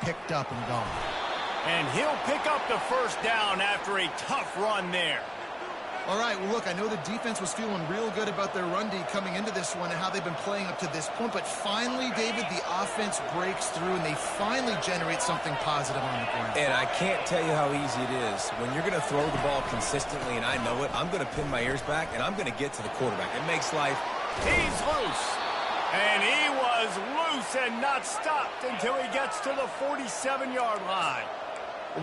picked up and gone. And he'll pick up the first down after a tough run there. All right, well, look, I know the defense was feeling real good about their run D coming into this one and how they've been playing up to this point, but finally, David, the offense breaks through and they finally generate something positive on the ground. And I can't tell you how easy it is. When you're going to throw the ball consistently, and I know it, I'm going to pin my ears back, and I'm going to get to the quarterback. It makes life... He's loose. And he was loose and not stopped until he gets to the 47-yard line.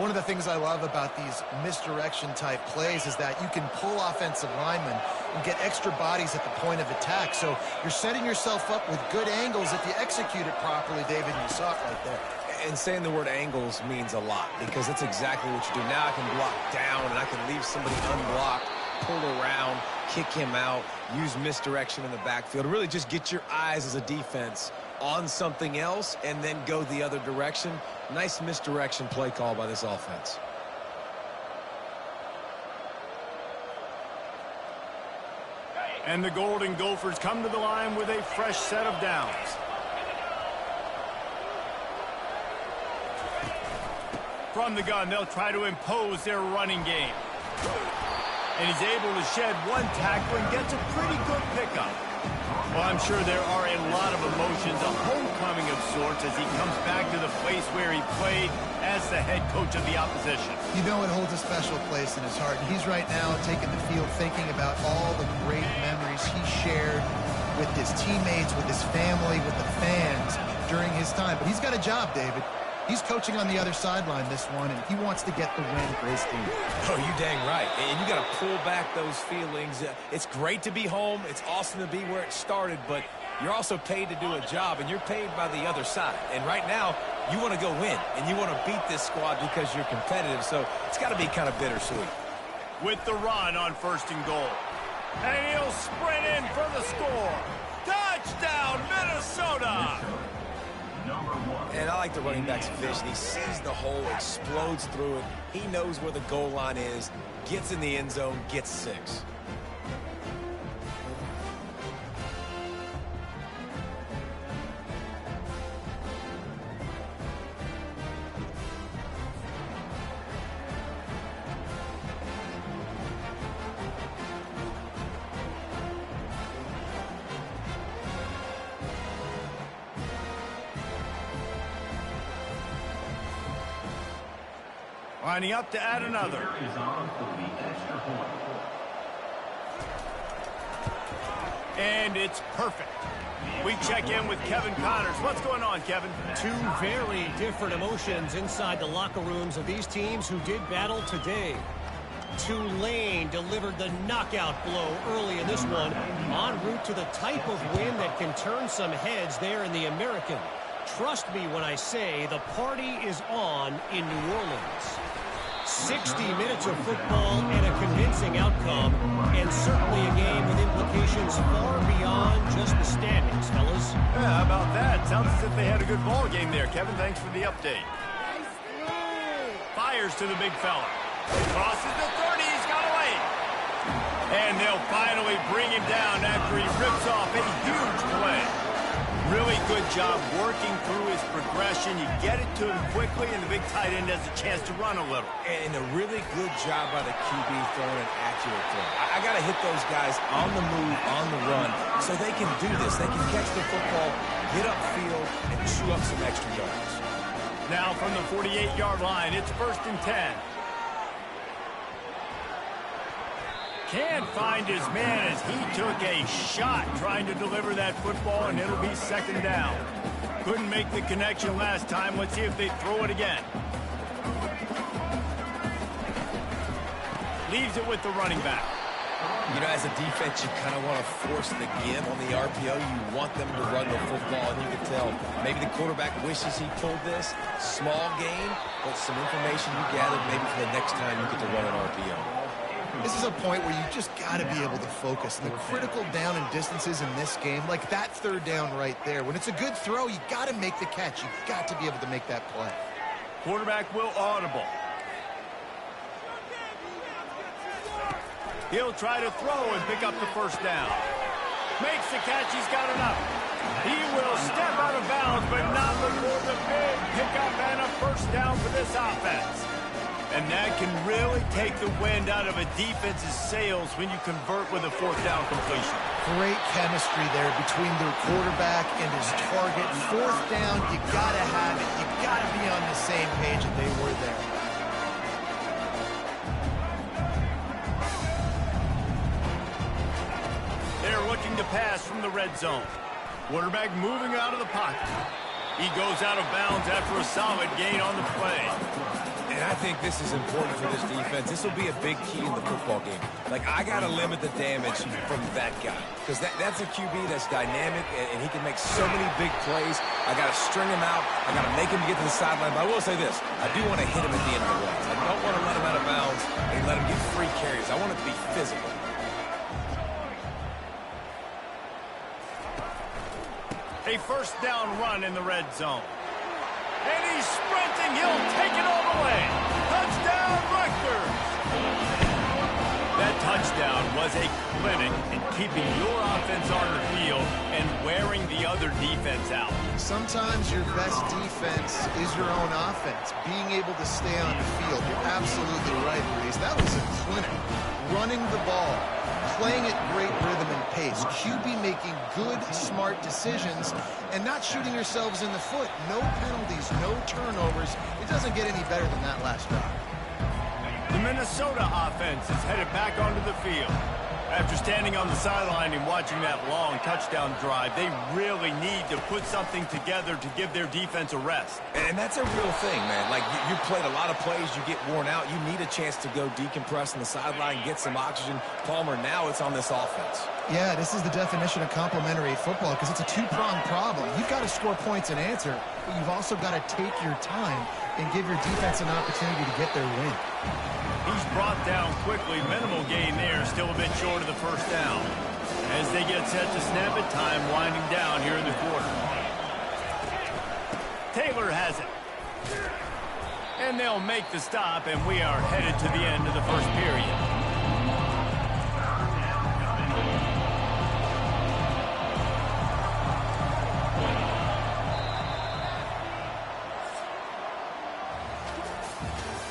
One of the things I love about these misdirection-type plays is that you can pull offensive linemen and get extra bodies at the point of attack. So you're setting yourself up with good angles if you execute it properly, David, and you saw it right there. And saying the word angles means a lot because that's exactly what you do. Now I can block down and I can leave somebody unblocked, pull around, kick him out, use misdirection in the backfield. Really just get your eyes as a defense on something else and then go the other direction. Nice misdirection play call by this offense. And the Golden Gophers come to the line with a fresh set of downs. From the gun, they'll try to impose their running game. And he's able to shed one tackle and gets a pretty good pickup. Well, I'm sure there are a lot of emotions, a homecoming of sorts as he comes back to the place where he played as the head coach of the opposition. You know it holds a special place in his heart. And he's right now taking the field thinking about all the great memories he shared with his teammates, with his family, with the fans during his time. But he's got a job, David. He's coaching on the other sideline this one, and he wants to get the win for his team. Oh, you dang right. And you got to pull back those feelings. It's great to be home. It's awesome to be where it started, but you're also paid to do a job, and you're paid by the other side. And right now, you want to go win, and you want to beat this squad because you're competitive, so it's got to be kind of bittersweet. With the run on 1st and goal. And he'll sprint in for the score. Touchdown, Minnesota! And I like the running back's vision. He sees the hole, explodes through it. He knows where the goal line is, gets in the end zone, gets 6. Lining up to add another. And it's perfect. We check in with Kevin Connors. What's going on, Kevin? Two very different emotions inside the locker rooms of these teams who did battle today. Tulane delivered the knockout blow early in this one, en route to the type of win that can turn some heads there in the American. Trust me when I say the party is on in New Orleans. 60 minutes of football and a convincing outcome, and certainly a game with implications far beyond just the standings, fellas. Yeah, how about that? Sounds as if they had a good ball game there. Kevin, thanks for the update. Fires to the big fella. Crosses the 30, he's got away. And they'll finally bring him down after he rips off a huge play. Really good job working through his progression. You get it to him quickly, and the big tight end has a chance to run a little. And a really good job by the QB throwing an accurate throw. I got to hit those guys on the move, on the run, so they can do this. They can catch the football, get upfield, and chew up some extra yards. Now from the 48-yard line, it's 1st and 10. Can't find his man as he took a shot trying to deliver that football, and it'll be 2nd down. Couldn't make the connection last time. Let's see if they throw it again. Leaves it with the running back. You know, as a defense, you kind of want to force the give on the RPO. You want them to run the football, and you can tell maybe the quarterback wishes he pulled this. Small gain, but some information you gathered maybe for the next time you get to run an RPO. This is a point where you just got to be able to focus. The critical down and distances in this game, like that 3rd down right there. When it's a good throw, you got to make the catch. You got to be able to make that play. Quarterback will audible. He'll try to throw and pick up the 1st down. Makes the catch. He's got enough. He will step out of bounds, but not before the big pickup and a first down for this offense. And that can really take the wind out of a defense's sails when you convert with a fourth down completion. Great chemistry there between their quarterback and his target. Fourth down, you got to have it. You got to be on the same page, and they were there. They're looking to pass from the red zone. Quarterback moving out of the pocket. He goes out of bounds after a solid gain on the play. And I think this is important for this defense. This will be a big key in the football game. Like, I got to limit the damage from that guy. Because that's a QB that's dynamic, and he can make so many big plays. I got to string him out. I got to make him get to the sideline. But I will say this. I do want to hit him at the end of the runs. I don't want to let him out of bounds and let him get free carries. I want it to be physical. A first down run in the red zone. And he's sprinting. He'll take it all the way. Touchdown, Rutgers. That touchdown was a clinic in keeping your offense on the field and wearing the other defense out. Sometimes your best defense is your own offense, being able to stay on the field. You're absolutely right, Reese. That was a clinic. Running the ball, playing at great rhythm and pace, QB making good, smart decisions, and not shooting yourselves in the foot. No penalties, no turnovers. It doesn't get any better than that last drive. The Minnesota offense is headed back onto the field. After standing on the sideline and watching that long touchdown drive, they really need to put something together to give their defense a rest. And that's a real thing, man. Like, you played a lot of plays, you get worn out. You need a chance to go decompress on the sideline, get some oxygen. Palmer, now it's on this offense. Yeah, this is the definition of complementary football because it's a two-pronged problem. You've got to score points and answer, but you've also got to take your time and give your defense an opportunity to get their win. He's brought down quickly. Minimal gain there, still a bit short of the first down. As they get set to snap it, time winding down here in the quarter. Taylor has it. And they'll make the stop, and we are headed to the end of the first period.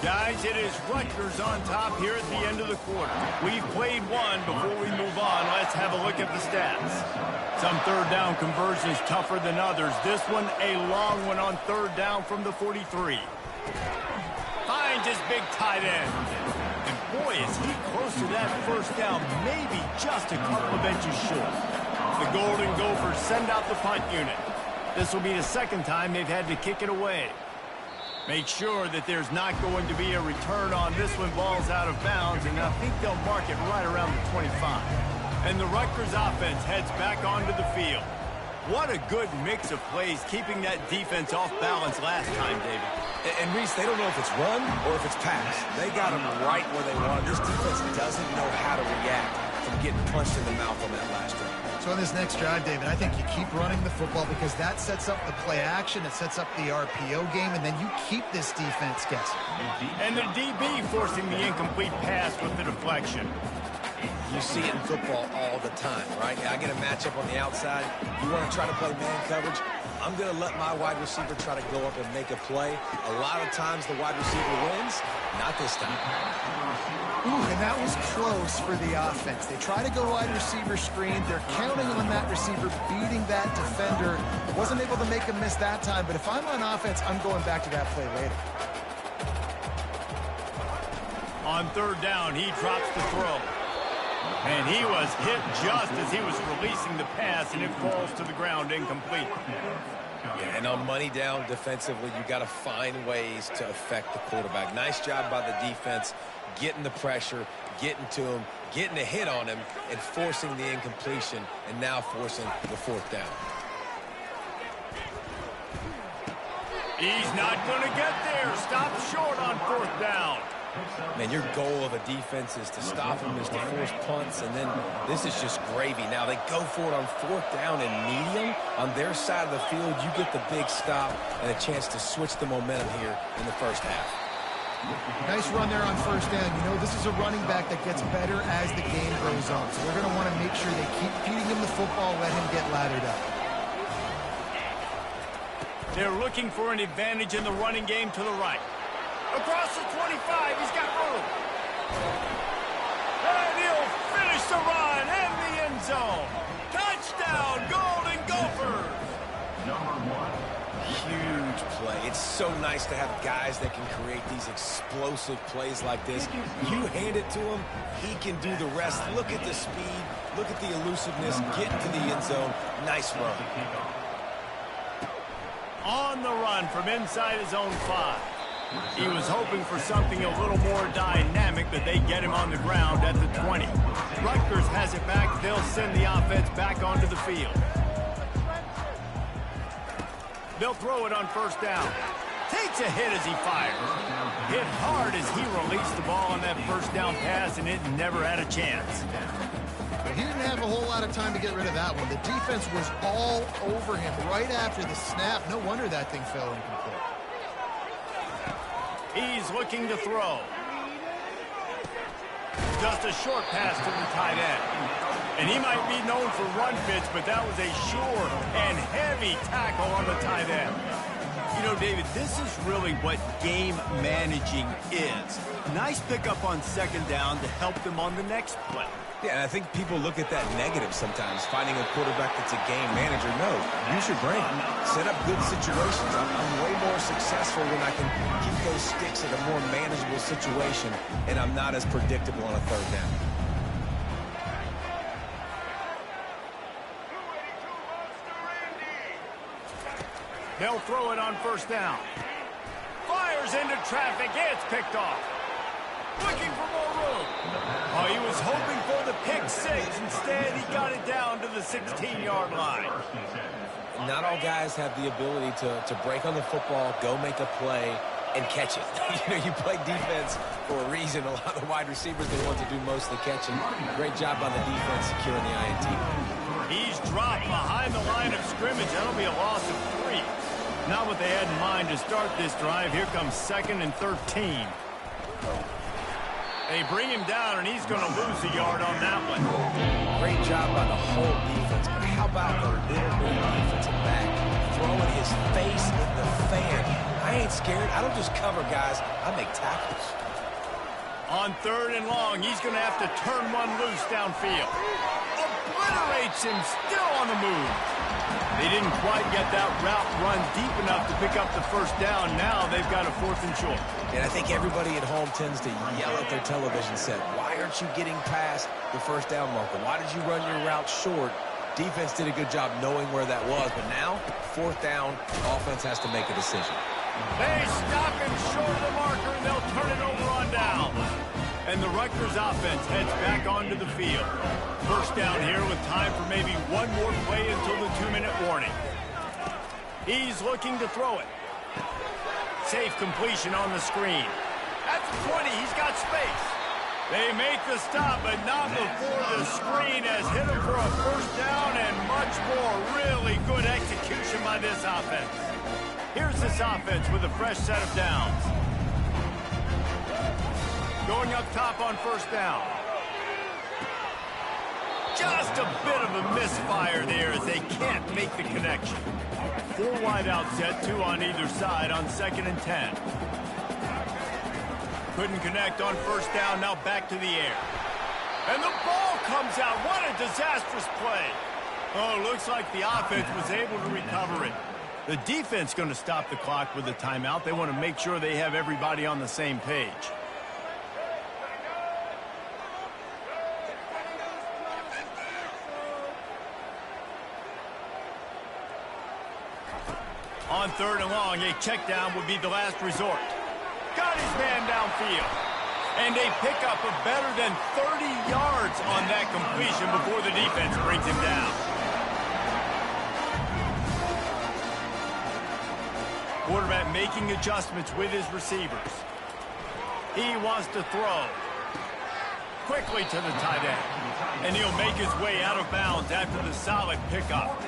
Guys, it is Rutgers on top here at the end of the quarter. We've played one. Before we move on, let's have a look at the stats. Some third down conversions tougher than others. This one, a long one on third down from the 43. Finds his big tight end. And boy, is he close to that first down, maybe just a couple of inches short. The Golden Gophers send out the punt unit. This will be the second time they've had to kick it away. Make sure that there's not going to be a return on this one. Ball's out of bounds, and I think they'll mark it right around the 25. And the Rutgers offense heads back onto the field. What a good mix of plays, keeping that defense off balance last time, David. And Reese, they don't know if it's run or if it's pass. They got them right where they want. This defense doesn't know how to react from getting punched in the mouth on that last drive. So on this next drive, David, I think you keep running the football because that sets up the play action, it sets up the RPO game, and then you keep this defense guessing. And the DB forcing the incomplete pass with the deflection. You see it in football all the time, right? I get a matchup on the outside. You want to try to play man coverage? I'm going to let my wide receiver try to go up and make a play. A lot of times the wide receiver wins. Not this time. Ooh, and that was close for the offense. They try to go wide receiver screen. They're counting on that receiver beating that defender. Wasn't able to make him miss that time, but if I'm on offense, I'm going back to that play later. On third down, he drops the throw. And he was hit just as he was releasing the pass, and it falls to the ground incomplete. Yeah, and on money down defensively, you got to find ways to affect the quarterback. Nice job by the defense, getting the pressure, getting to him, getting a hit on him, and forcing the incompletion, and now forcing the fourth down. He's not going to get there. Stop short on fourth down. Man, your goal of a defense is to stop them, is to force punts, and then this is just gravy. Now, they go for it on fourth down and medium. On their side of the field, you get the big stop and a chance to switch the momentum here in the first half. Nice run there on first down. You know, this is a running back that gets better as the game goes on. So they're going to want to make sure they keep feeding him the football, let him get lathered up. They're looking for an advantage in the running game to the right. Across the 25, he's got room. And he'll finish the run in the end zone. Touchdown, Golden Gophers! Huge play. It's so nice to have guys that can create these explosive plays like this. You hand it to him, he can do the rest. Look at the speed. Look at the elusiveness. Get into the end zone. Nice run. On the run from inside his own 5. He was hoping for something a little more dynamic, but they get him on the ground at the 20. Rutgers has it back. They'll send the offense back onto the field. They'll throw it on first down. Takes a hit as he fires. Hit hard as he released the ball on that first down pass, and it never had a chance. He didn't have a whole lot of time to get rid of that one. The defense was all over him right after the snap. No wonder that thing fell incomplete. He's looking to throw. Just a short pass to the tight end. And he might be known for run fits, but that was a sure and heavy tackle on the tight end. You know, David, this is really what game managing is. Nice pickup on second down to help them on the next play. Yeah, and I think people look at that negative sometimes, finding a quarterback that's a game manager. No, use your brain. Set up good situations. I'm way more successful when I can keep those sticks in a more manageable situation, and I'm not as predictable on a third down. They'll throw it on first down. Fires into traffic. It's picked off. Looking for more room. Oh, he was hoping for the pick 6. Instead, he got it down to the 16-yard line. Not all guys have the ability to break on the football, go make a play, and catch it. You know, you play defense for a reason. A lot of the wide receivers, they want to do most of the catching. Great job on the defense securing the INT. He's dropped behind the line of scrimmage. That'll be a loss of 3. Not what they had in mind to start this drive. Here comes 2nd and 13. They bring him down, and he's going to lose a yard on that one. Great job by the whole defense, but how about the little bit of defensive back throwing his face in the fan? I ain't scared. I don't just cover guys. I make tackles. On 3rd and long, he's going to have to turn one loose downfield. Obliterates him, still on the move. They didn't quite get that route run deep enough to pick up the first down. Now they've got a 4th and short. And I think everybody at home tends to yell at their television set, why aren't you getting past the first down marker? Why did you run your route short? Defense did a good job knowing where that was, but now, 4th down, offense has to make a decision. They stop him short of the marker, and they'll turn it over on down. And the Rutgers offense heads back onto the field. First down here with time for maybe one more play until the 2-minute warning. He's looking to throw it. Safe completion on the screen. At the 20, he's got space. They make the stop, but not before the screen has hit him for a first down and much more. Really good execution by this offense. Here's this offense with a fresh set of downs. Going up top on first down. Just a bit of a misfire there as they can't make the connection. 4 wide out set, 2 on either side on 2nd and 10. Couldn't connect on first down, now back to the air. And the ball comes out. What a disastrous play. Oh, looks like the offense was able to recover it. The defense going to stop the clock with a timeout. They want to make sure they have everybody on the same page. On 3rd and long, a check down would be the last resort. Got his man downfield. And they pick up a better than 30 yards on that completion before the defense brings him down. Quarterback making adjustments with his receivers. He wants to throw. Quickly to the tight end. And he'll make his way out of bounds after the solid pickup.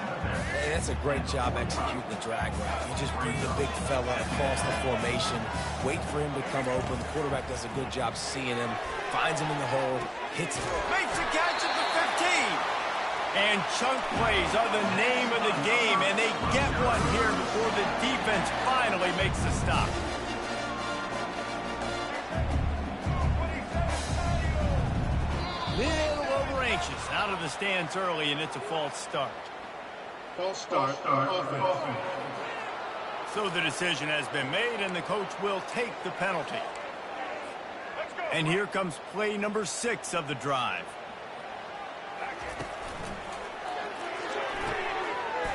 Hey, that's a great job executing the drag route. You just bring the big fella across the formation, wait for him to come open. The quarterback does a good job seeing him, finds him in the hole, hits him. Makes a catch at the 15. And chunk plays are the name of the game, and they get one here before the defense finally makes the stop. Little over anxious, out of the stands early, and it's a false start. False start, offense. So the decision has been made, and the coach will take the penalty. And here comes play number 6 of the drive.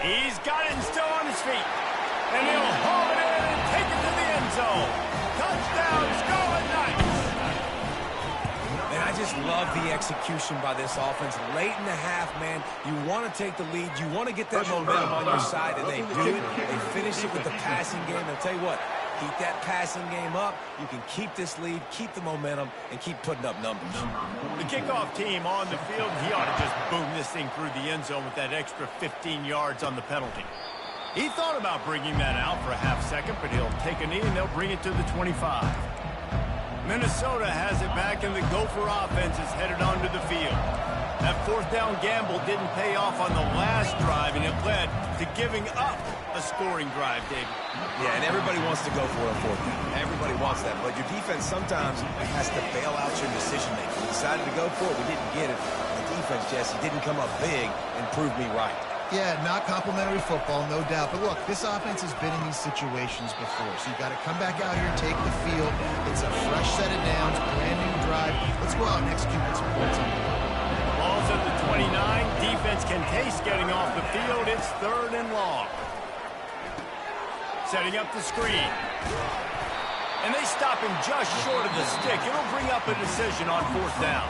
He's got it and still on his feet. And he'll haul it in and take it to the end zone. Touchdown, Scarlet Knights! And I just love the execution by this offense. Late in the half, man, you want to take the lead. You want to get that momentum on your side, and they do it. They finish it with the passing game. I'll tell you what, keep that passing game up. You can keep this lead, keep the momentum, and keep putting up numbers. The kickoff team on the field, he ought to just boom this thing through the end zone with that extra 15 yards on the penalty. He thought about bringing that out for a half second, but he'll take a knee and they'll bring it to the 25. Minnesota has it back, and the Gopher offense is headed onto the field. That fourth down gamble didn't pay off on the last drive, and it led to giving up a scoring drive, David. Yeah, and everybody wants to go for a fourth down. Everybody wants that, but your defense sometimes has to bail out your decision-making. We decided to go for it. We didn't get it. The defense, Jesse, didn't come up big and prove me right. Yeah, not complimentary football, no doubt. But look, this offense has been in these situations before, so you got to come back out here and take the field. It's a fresh set of downs, brand new drive. Let's go out and execute with some points on the board. Ball's at the 29. Defense can taste getting off the field. It's 3rd and long. Setting up the screen. And they stop him just short of the stick. It'll bring up a decision on 4th down.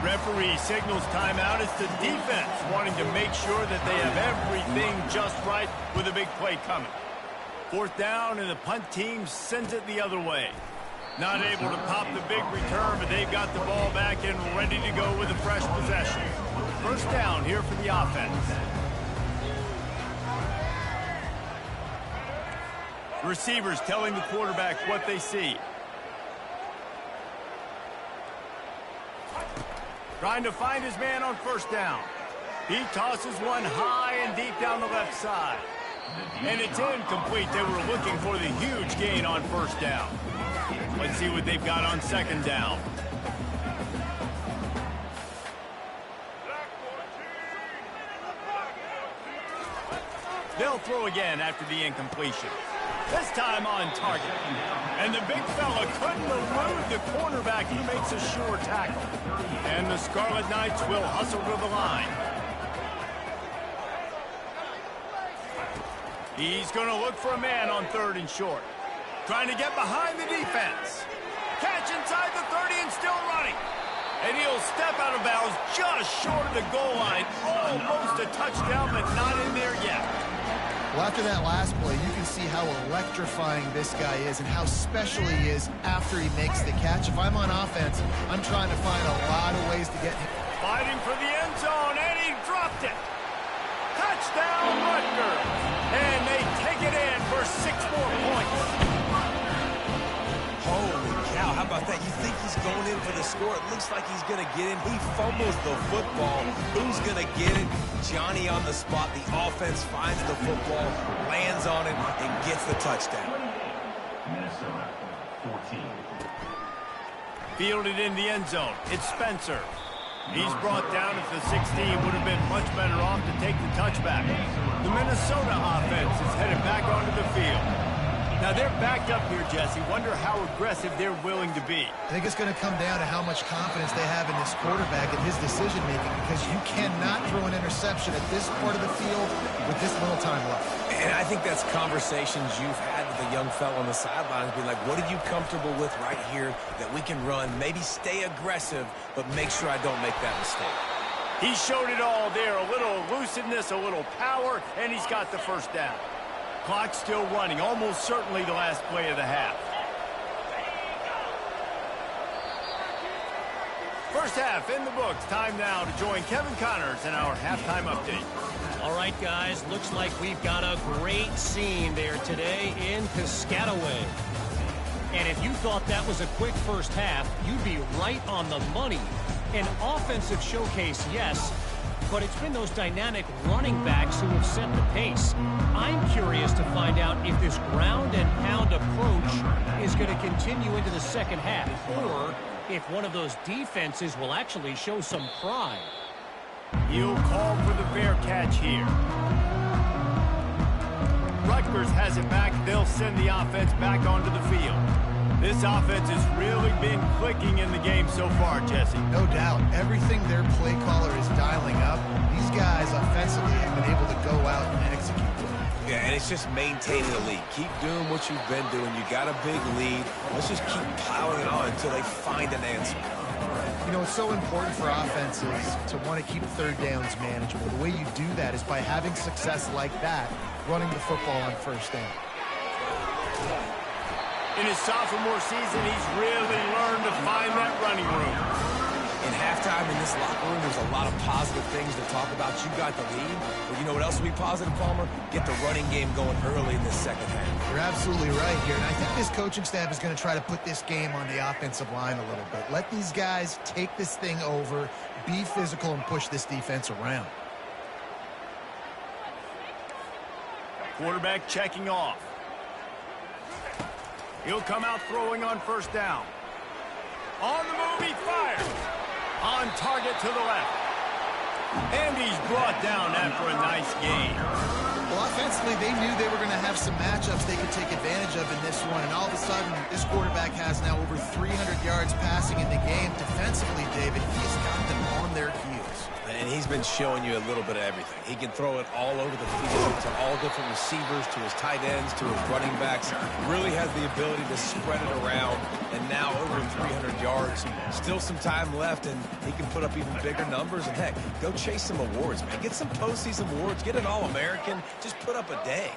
Referee signals timeout. It's the defense wanting to make sure that they have everything just right with a big play coming. 4th down, and the punt team sends it the other way. Not able to pop the big return, but they've got the ball back and ready to go with a fresh possession. 1st down here for the offense. Receivers telling the quarterback what they see. Trying to find his man on 1st down. He tosses one high and deep down the left side. And it's incomplete. They were looking for the huge gain on 1st down. Let's see what they've got on 2nd down. They'll throw again after the incompletion. This time on target. And the big fella couldn't elude the cornerback. He makes a sure tackle. And the Scarlet Knights will hustle to the line. He's going to look for a man on 3rd and short. Trying to get behind the defense. Catch inside the 30 and still running. And he'll step out of bounds just short of the goal line. Almost a touchdown, but not in there yet. Well, after that last play, you can see how electrifying this guy is and how special he is after he makes the catch. If I'm on offense, I'm trying to find a lot of ways to get him. Fighting for the end zone, and he dropped it. Touchdown, Rutgers. And they take it in for 6 more points. Holy cow, how about that? You think he's going in for the score. It looks like he's going to get in. He fumbles the football. Who's going to get it? Johnny on the spot. The offense finds the football, lands on it, and gets the touchdown. Minnesota, 14. Fielded in the end zone. It's Spencer. He's brought down at the 16. Would have been much better off to take the touchback. The Minnesota offense is headed back onto the field. Now, they're backed up here, Jesse. Wonder how aggressive they're willing to be. I think it's going to come down to how much confidence they have in this quarterback and his decision-making, because you cannot throw an interception at this part of the field with this little time left. And I think that's conversations you've had with the young fella on the sidelines, being like, what are you comfortable with right here that we can run? Maybe stay aggressive, but make sure I don't make that mistake. He showed it all there. A little elusiveness, a little power, and he's got the 1st down. Clock still running, almost certainly the last play of the half. First half in the books. Time now to join Kevin Connors in our halftime update. All right, guys, looks like we've got a great scene there today in Piscataway. And if you thought that was a quick first half, you'd be right on the money. An offensive showcase, yes, but it's been those dynamic running backs who have set the pace. I'm curious to find out if this ground and pound approach is going to continue into the second half, or if one of those defenses will actually show some pride. He'll call for the fair catch here. Rutgers has it back. They'll send the offense back onto the field. This offense has really been clicking in the game so far, Jesse. No doubt. Everything their play caller is dialing up, these guys offensively have been able to go out and execute. Yeah, and it's just maintaining the lead. Keep doing what you've been doing. You got a big lead. Let's just keep piling it on until they find an answer. You know, it's so important for offenses to want to keep third downs manageable. The way you do that is by having success like that, running the football on first down. In his sophomore season, he's really learned to find that running room. In halftime in this locker room, there's a lot of positive things to talk about. You got the lead, but you know what else will be positive, Palmer? Get the running game going early in the second half. You're absolutely right here, and I think this coaching staff is going to try to put this game on the offensive line a little bit. Let these guys take this thing over, be physical, and push this defense around. Quarterback checking off. He'll come out throwing on first down. On the move, he fires. On target to the left. And he's brought down after a nice gain. Well, offensively, they knew they were going to have some matchups they could take advantage of in this one, and all of a sudden, this quarterback has now over 300 yards passing in the game. Defensively, David, he's got them on their heels. And he's been showing you a little bit of everything. He can throw it all over the field to all different receivers, to his tight ends, to his running backs. Really has the ability to spread it around, and now over 300 yards. Still some time left, and he can put up even bigger numbers. And heck, go chase some awards, man. Get some postseason awards. Get an All-American. Just put up a day.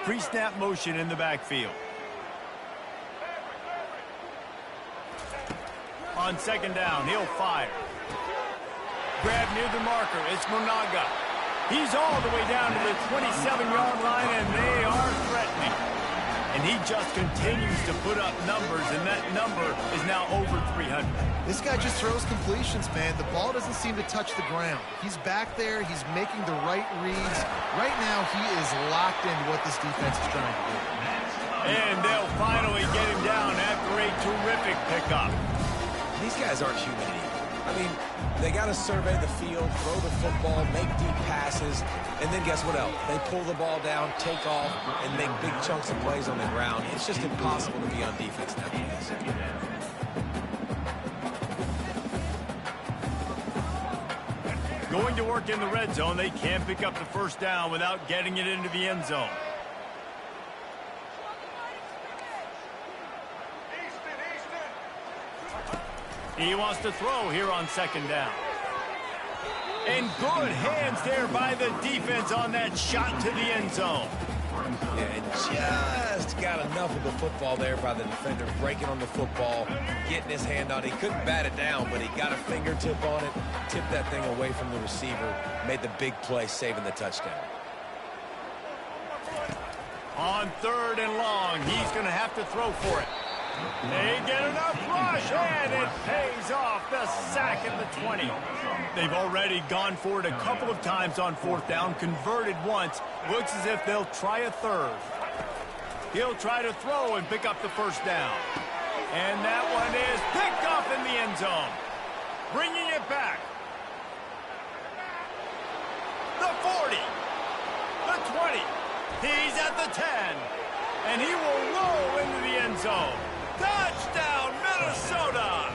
Pre-snap motion in the backfield. On second down, he'll fire. Grab near the marker. It's Monaga. He's all the way down to the 27-yard line, and they are threatening. And he just continues to put up numbers, and that number is now over 300. This guy just throws completions, man. The ball doesn't seem to touch the ground. He's back there. He's making the right reads. Right now, he is locked into what this defense is trying to do. And they'll finally get him down after a terrific pickup. These guys aren't human either. I mean, they got to survey the field, throw the football, make deep passes, and then guess what else? They pull the ball down, take off, and make big chunks of plays on the ground. It's just impossible to be on defense nowadays. Going to work in the red zone, they can't pick up the first down without getting it into the end zone. He wants to throw here on second down. And good hands there by the defense on that shot to the end zone. Yeah, and just got enough of the football there by the defender, breaking on the football, getting his hand on it. He couldn't bat it down, but he got a fingertip on it, tipped that thing away from the receiver, made the big play, saving the touchdown. On third and long, he's going to have to throw for it. They get enough rush, and it pays off. The sack at the 20. They've already gone for it a couple of times on fourth down, converted once. Looks as if they'll try a third. He'll try to throw and pick up the first down. And that one is picked up in the end zone. Bringing it back. The 40. The 20. He's at the 10. And he will roll into the end zone. Touchdown, Minnesota!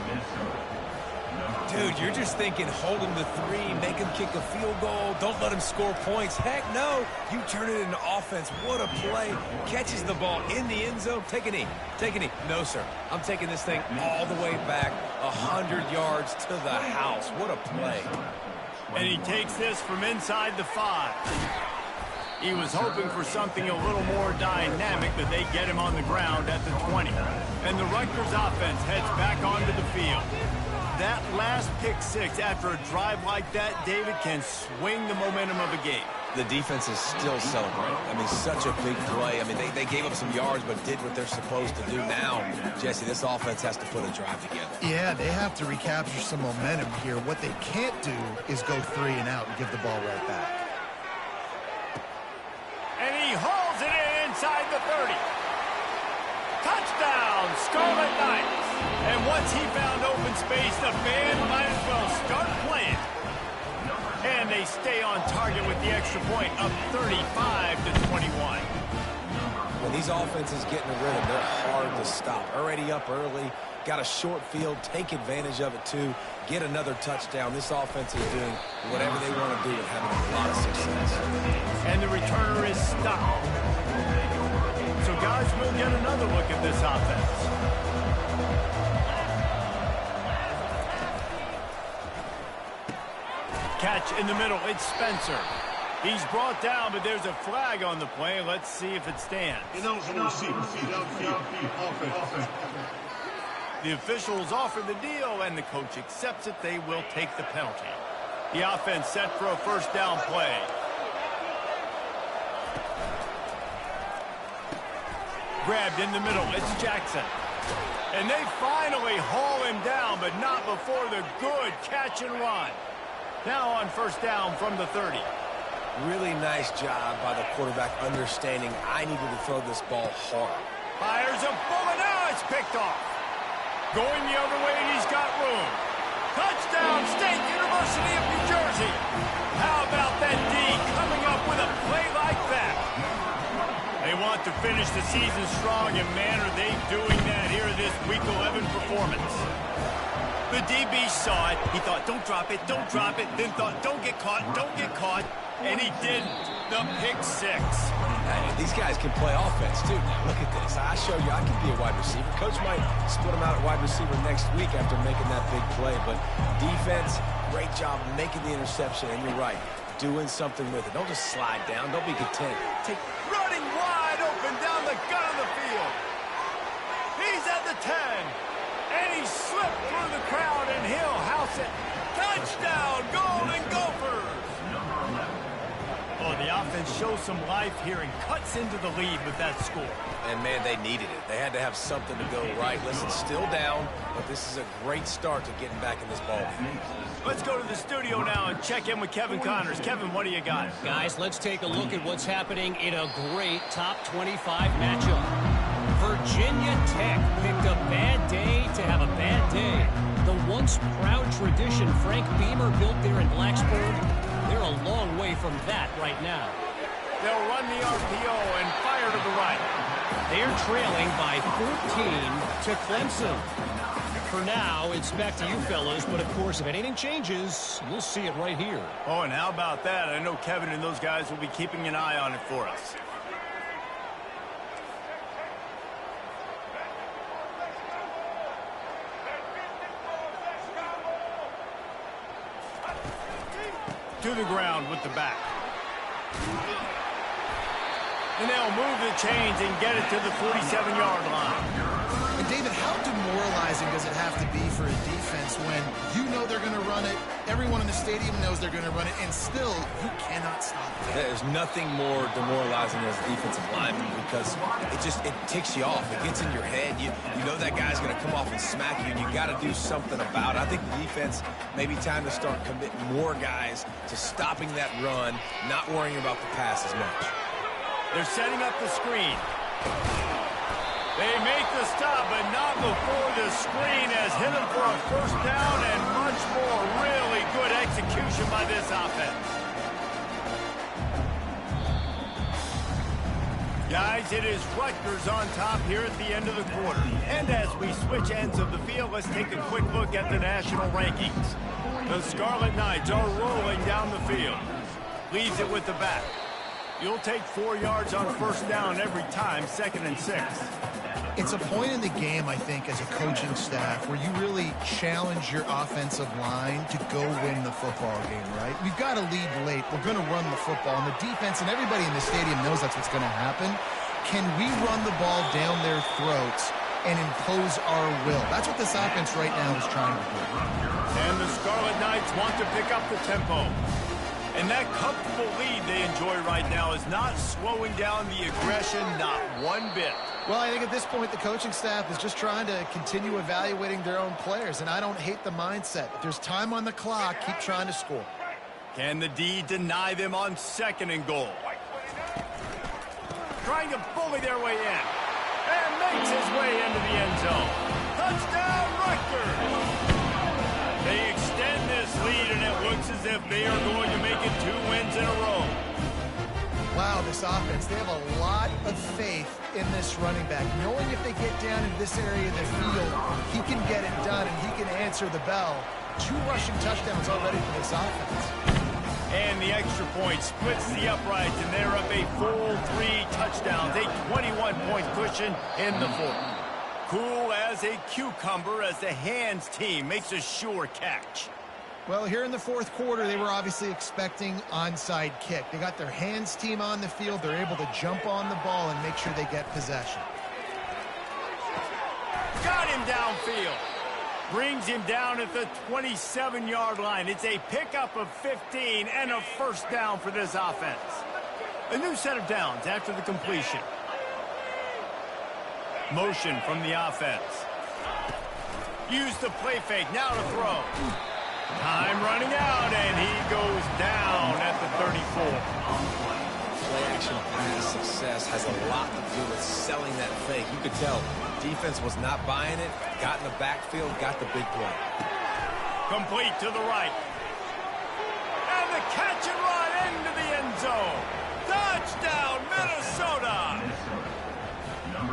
Dude, you're just thinking, hold him to 3, make him kick a field goal, don't let him score points. Heck no, you turn it into offense. What a play. Catches the ball in the end zone. Take a knee. Take a knee. No, sir. I'm taking this thing all the way back 100 yards to the house. What a play. And he takes this from inside the 5. He was hoping for something a little more dynamic, but they get him on the ground at the 20. And the Rutgers offense heads back onto the field. That last pick six after a drive like that, David, can swing the momentum of a game. The defense is still celebrating. I mean, such a big play. I mean, they gave up some yards but did what they're supposed to do. Now, Jesse, this offense has to put a drive together. Yeah, they have to recapture some momentum here. What they can't do is go 3 and out and give the ball right back. And he hauls it in inside the 30. Touchdown, Scarlet Knights. And once he found open space, the band might as well start playing. And they stay on target with the extra point, up 35-21. When these offenses get in a rhythm, they're hard to stop. Already up early, got a short field, take advantage of it too, get another touchdown. This offense is doing whatever they want to do and having a lot of success. And the returner is stopped. So guys, we'll get another look at this offense. Catch in the middle, it's Spencer. He's brought down, but there's a flag on the play. Let's see if it stands. The officials offer the deal, and the coach accepts it. They will take the penalty. The offense set for a first down play. Grabbed in the middle, it's Jackson. And they finally haul him down, but not before the good catch and run. Now on first down from the 30. Really nice job by the quarterback understanding I needed to throw this ball hard. Fires a bullet, now it's picked off. Going the other way, and he's got room. Touchdown, State University of New Jersey. How about that D coming up with a play like that? They want to finish the season strong, and man, are they doing that here in this Week 11 performance. The DB saw it. He thought, don't drop it, then thought, don't get caught, and he didn't. The pick 6. Hey, these guys can play offense, too. Now, look at this. I show you I can be a wide receiver. Coach might split him out at wide receiver next week after making that big play, but defense, great job making the interception, and you're right, doing something with it. Don't just slide down. Don't be content. Running wide open down the gut of the field. He's at the 10. And he slipped through the crowd, and he'll house it. Touchdown, Golden Gophers! Oh, the offense shows some life here and cuts into the lead with that score. And, man, they needed it. They had to have something to go right. Listen, still down, but this is a great start to getting back in this ball game. Let's go to the studio now and check in with Kevin Connors. Kevin, what do you got? Guys, let's take a look at what's happening in a great top 25 matchup. Virginia Tech picked a bad day to have a bad day. The once proud tradition Frank Beamer built there in Blacksburg, they're a long way from that right now. They'll run the RPO and fire to the right. They're trailing by 14 to Clemson. For now, it's back to you fellas, but of course, if anything changes, you'll see it right here. Oh, and how about that? I know Kevin and those guys will be keeping an eye on it for us. To the ground with the back. And they'll move the chains and get it to the 47-yard line. And David, how demoralizing does it have to be for a defense when you know they're going to run it, everyone in the stadium knows they're going to run it, and still you cannot stop it? There's nothing more demoralizing as a defensive lineman because it ticks you off. It gets in your head. You know that guy's going to come off and smack you, and you got to do something about it. I think the defense maybe time to start committing more guys to stopping that run, not worrying about the pass as much. They're setting up the screen. They make the stop, but not before the screen has hit them for a first down and much more. Really good execution by this offense. Guys, it is Rutgers on top here at the end of the quarter. And as we switch ends of the field, let's take a quick look at the national rankings. The Scarlet Knights are rolling down the field. Leaves it with the back. You'll take 4 yards on first down every time, 2nd and 6. It's a point in the game, I think, as a coaching staff where you really challenge your offensive line to go win the football game, right? We've got to lead late. We're going to run the football. And the defense and everybody in the stadium knows that's what's going to happen. Can we run the ball down their throats and impose our will? That's what this offense right now is trying to do. And the Scarlet Knights want to pick up the tempo. And that comfortable lead they enjoy right now is not slowing down the aggression, not one bit. Well, I think at this point the coaching staff is just trying to continue evaluating their own players, and I don't hate the mindset. If there's time on the clock, keep trying to score. Can the D deny them on 2nd and goal? Trying to bully their way in. And makes his way into the end zone. Touchdown, Rutgers! They extend this lead, and it looks as if they are going to make it 2 wins in a row. Wow, this offense, they have a lot of faith in this running back. Knowing if they get down into this area of the field, he can get it done, and he can answer the bell. 2 rushing touchdowns already for this offense. And the extra point splits the uprights, and they're up a full 3 touchdowns, a 21-point cushion in the 4th. Cool as a cucumber as the hands team makes a sure catch. Well, here in the 4th quarter, they were obviously expecting onside kick. They got their hands team on the field. They're able to jump on the ball and make sure they get possession. Got him downfield. Brings him down at the 27-yard line. It's a pickup of 15 and a first down for this offense. A new set of downs after the completion. Motion from the offense. Use the play fake. Now to throw. Time running out, and he goes down at the 34. Play action pass success has a lot to do with selling that fake. You could tell defense was not buying it, got in the backfield, got the big play. Complete to the right. And the catch and run into the end zone. Touchdown, Minnesota!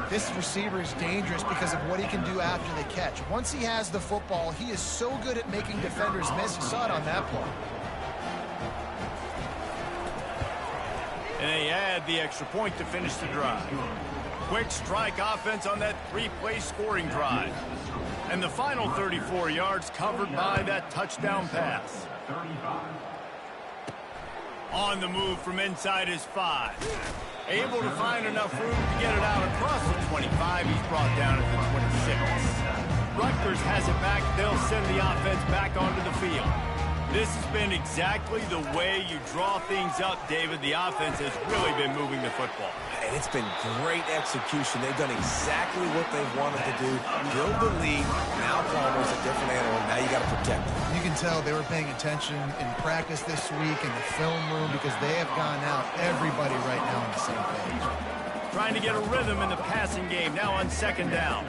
This receiver is dangerous because of what he can do after the catch. Once he has the football, he is so good at making defenders miss. You saw it on that play. And they add the extra point to finish the drive. Quick strike offense on that 3-play scoring drive. And the final 34 yards covered by that touchdown pass. On the move from inside his 5. Able to find enough room to get it out across the 25. He's brought down at the 26. Rutgers has it back. They'll send the offense back onto the field. This has been exactly the way you draw things up, David. The offense has really been moving the football. And it's been great execution. They've done exactly what they've wanted to do. Build the lead. Now Palmer's a different animal. Now you got to protect him. You can tell they were paying attention in practice this week in the film room because they have gone out, everybody right now on the same page. Trying to get a rhythm in the passing game, now on 2nd down.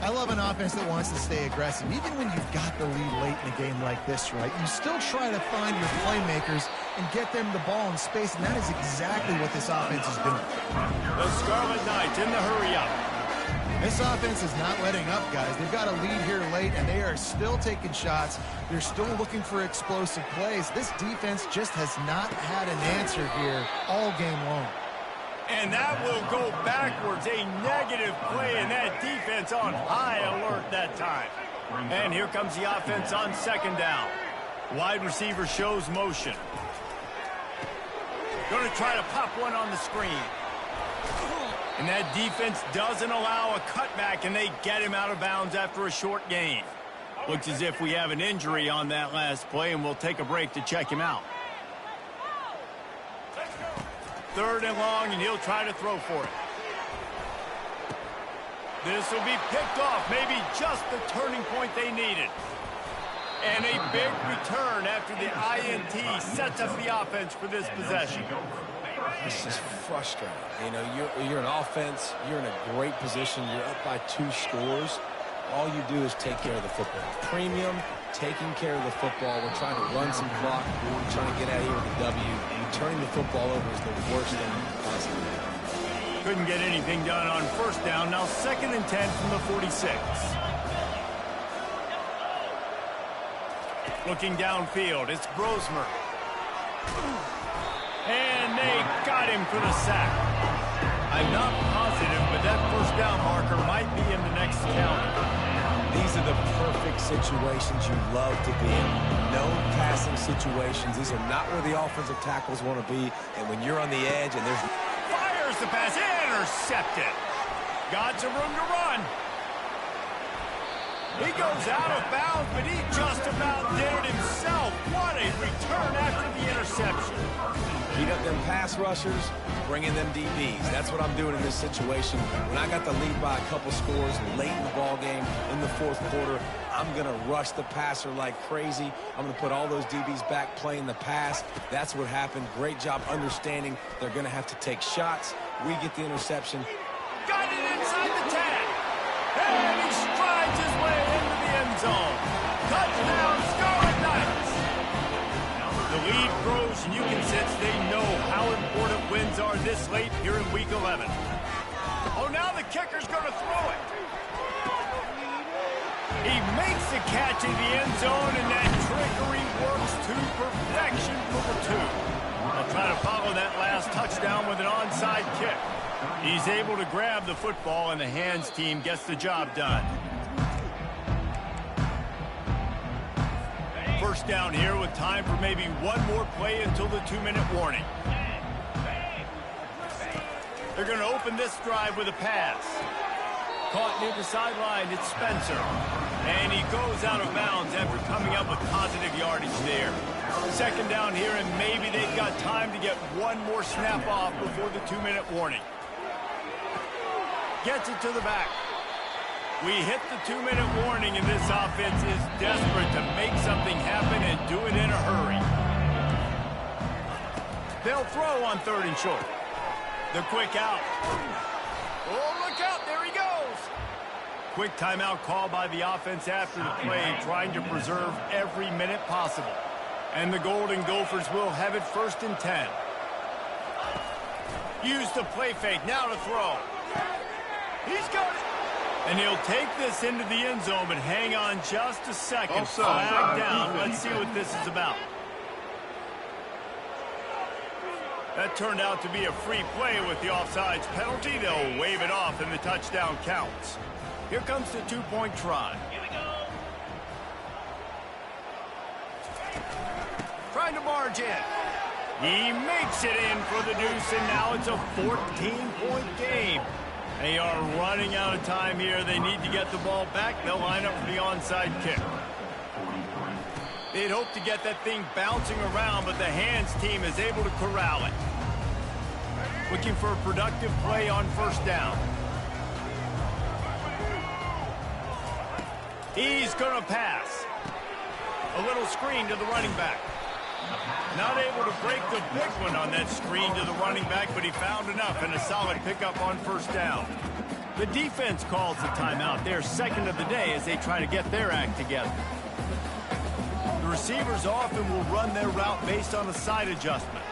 I love an offense that wants to stay aggressive. Even when you've got the lead late in a game like this, right, you still try to find your playmakers and get them the ball in space, and that is exactly what this offense is doing. The Scarlet Knights in the hurry-up. This offense is not letting up, guys. They've got a lead here late, and they are still taking shots. They're still looking for explosive plays. This defense just has not had an answer here all game long. And that will go backwards. A negative play, and that defense on high alert that time. And here comes the offense on 2nd down. Wide receiver shows motion. Going to try to pop one on the screen. And that defense doesn't allow a cutback, and they get him out of bounds after a short gain. Looks as if we have an injury on that last play, and we'll take a break to check him out. 3rd and long, and he'll try to throw for it. This will be picked off, maybe just the turning point they needed. And a big return after the INT sets up the offense for this possession. This is frustrating. You know, you're an offense, you're in a great position, you're up by 2 scores. All you do is take care of the football. Premium, taking care of the football. We're trying to run some clock. We're trying to get out of here with a W. And turning the football over is the worst thing you can possibly do. Couldn't get anything done on 1st down. Now 2nd and 10 from the 46. Looking downfield, it's Brosmer. And they got him for the sack. I'm not positive, but that 1st down marker might be in the next count. These are the perfect situations you love to be in. No passing situations. These are not where the offensive tackles want to be. And when you're on the edge and there's... Fires the pass. Intercepted. Got some room to run. He goes out of bounds, but he just about did it himself. What a return after the interception. Beat up them pass rushers, bring in them DBs. That's what I'm doing in this situation. When I got the lead by a couple scores late in the ball game in the fourth quarter, I'm going to rush the passer like crazy. I'm going to put all those DBs back playing the pass. That's what happened. Great job understanding they're going to have to take shots. We get the interception. Got it inside the 10. And he strides his way into the end zone. Touchdown, Scarlet Knights. The lead grows, and you can sense they know how important wins are this late here in Week 11. Oh, now the kicker's going to throw it. He makes the catch in the end zone, and that trickery works to perfection for the 2. They'll try to follow that last touchdown with an onside kick. He's able to grab the football, and the hands team gets the job done. First down here with time for maybe one more play until the 2-minute warning. They're going to open this drive with a pass. Caught near the sideline, it's Spencer. And he goes out of bounds after coming up with positive yardage there. Second down here, and maybe they've got time to get one more snap off before the 2-minute warning. Gets it to the back. We hit the 2-minute warning, and this offense is desperate to make something happen and do it in a hurry. They'll throw on 3rd and short. The quick out. Oh, look out, there he goes. Quick timeout call by the offense after the play, trying to preserve every minute possible. And the Golden Gophers will have it 1st and 10. Use the play fake, now to throw. He's got it. And he'll take this into the end zone, but hang on just a second. Flag down. Let's see what this is about. That turned out to be a free play with the offsides penalty. They'll wave it off, and the touchdown counts. Here comes the 2-point try. Here we go. Trying to barge in. He makes it in for the deuce, and now it's a 14-point game. They are running out of time here. They need to get the ball back. They'll line up for the onside kick. They'd hope to get that thing bouncing around, but the hands team is able to corral it. Looking for a productive play on 1st down. He's going to pass. A little screen to the running back. Not able to break the big one on that screen to the running back, but he found enough and a solid pickup on 1st down. The defense calls the timeout. They're 2nd of the day as they try to get their act together. The receivers often will run their route based on a side adjustment.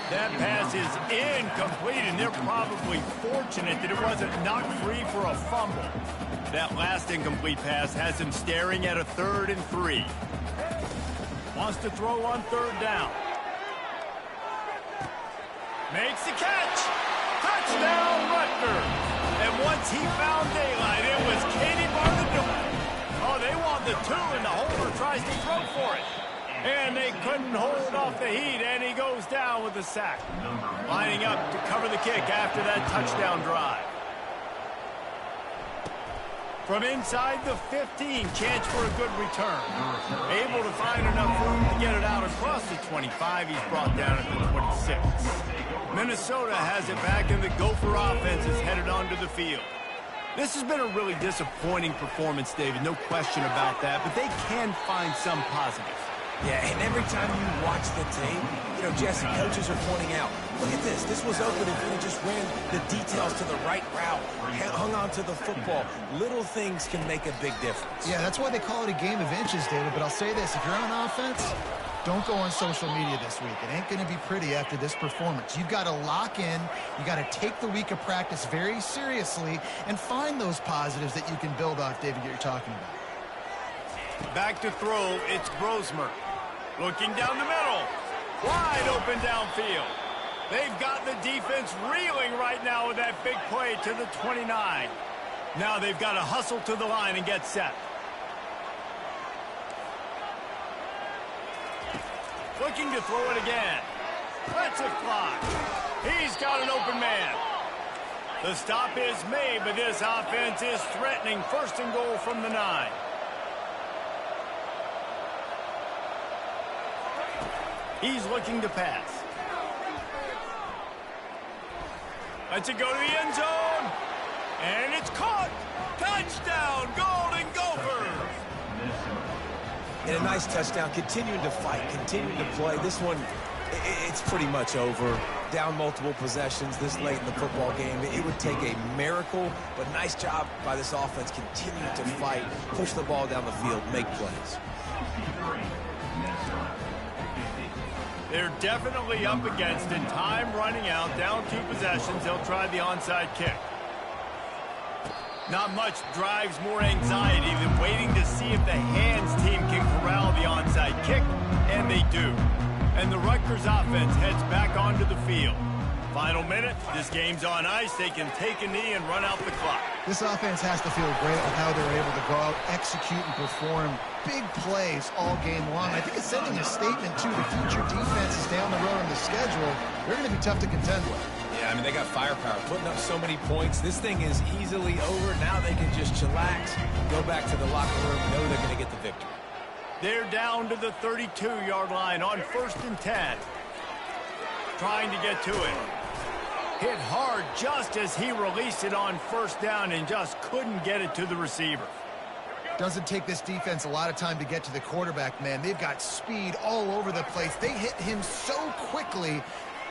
That pass is incomplete, and they're probably fortunate that it wasn't knocked free for a fumble. That last incomplete pass has him staring at a 3rd and 3. Wants to throw on 3rd down. Makes the catch. Touchdown, Rutgers. And once he found daylight, it was Katie Barnadone. Oh, they want the 2, and the holder tries to throw for it. And they couldn't hold off the heat, and he goes down with the sack. Lining up to cover the kick after that touchdown drive. From inside the 15, chance for a good return. Able to find enough room to get it out across the 25. He's brought down at the 26. Minnesota has it back, and the Gopher offense is headed onto the field. This has been a really disappointing performance, David, no question about that, but they can find some positives. Yeah, and every time you watch the tape, you know, Jesse, coaches are pointing out, look at this. This was open if we just ran the details to the right route, hung on to the football. Little things can make a big difference. Yeah, that's why they call it a game of inches, David. But I'll say this, if you're on offense, don't go on social media this week. It ain't going to be pretty after this performance. You've got to lock in. You got to take the week of practice very seriously and find those positives that you can build off, David, that you're talking about. Back to throw, it's Grosmer. Looking down the middle. Wide open downfield. They've got the defense reeling right now with that big play to the 29. Now they've got to hustle to the line and get set. Looking to throw it again. Lets it fly. He's got an open man. The stop is made, but this offense is threatening. First and goal from the 9. He's looking to pass. Lets it go to the end zone. And it's caught. Touchdown, Golden Gophers. And a nice touchdown, continuing to fight, continuing to play. This one, it's pretty much over. Down multiple possessions this late in the football game. It would take a miracle, but nice job by this offense continuing to fight, push the ball down the field, make plays. They're definitely up against it. Time running out, down 2 possessions. They'll try the onside kick. Not much drives more anxiety than waiting to see if the hands team can corral the onside kick, and they do. And the Rutgers offense heads back onto the field. Final minute, this game's on ice. They can take a knee and run out the clock. This offense has to feel great with how they're able to go out, execute, and perform big plays all game long. I think it's sending a statement to the future defenses down the road on the schedule. They're going to be tough to contend with. Yeah, I mean, they got firepower, putting up so many points. This thing is easily over. Now they can just chillax, go back to the locker room, know they're going to get the victory. They're down to the 32-yard line on 1st and 10. Trying to get to it. Hit hard just as he released it on 1st down and just couldn't get it to the receiver. Doesn't take this defense a lot of time to get to the quarterback, man. They've got speed all over the place. They hit him so quickly.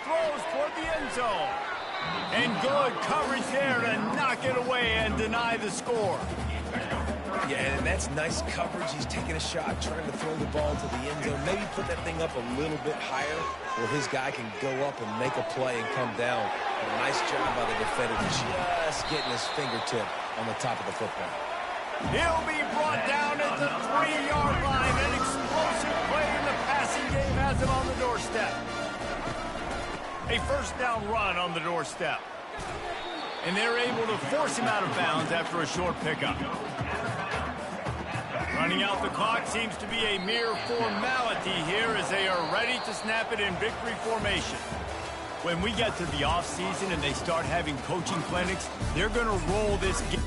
Throws toward the end zone. And good coverage there to knock it away and deny the score. Yeah, and that's nice coverage. He's taking a shot, trying to throw the ball to the end zone. Maybe put that thing up a little bit higher where his guy can go up and make a play and come down. And a nice job by the defender just getting his fingertip on the top of the football. He'll be brought down at the 3-yard line. An explosive play in the passing game has him on the doorstep. A 1st down run on the doorstep. And they're able to force him out of bounds after a short pickup. Running out the clock seems to be a mere formality here as they are ready to snap it in victory formation. When we get to the offseason and they start having coaching clinics, they're going to roll this game.